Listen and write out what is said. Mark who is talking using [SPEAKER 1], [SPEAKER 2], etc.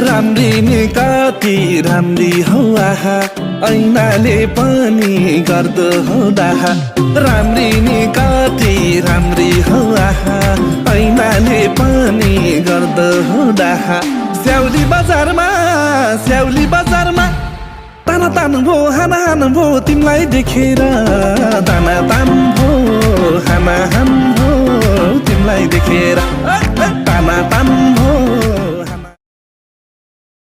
[SPEAKER 1] राम्री नि कति राम्री हौ आहा ऐनाले पनि गर्दो हौ डाहा राम्री नि कति राम्री हौ आहा ऐनाले पनि गर्दो हौ डाहा स्याउली बजारमा ताना तान भो हाना हान भो तिमीलाई देखेर ताना तान भो हाना हान भो तिमीलाई देखेर ताना तान भो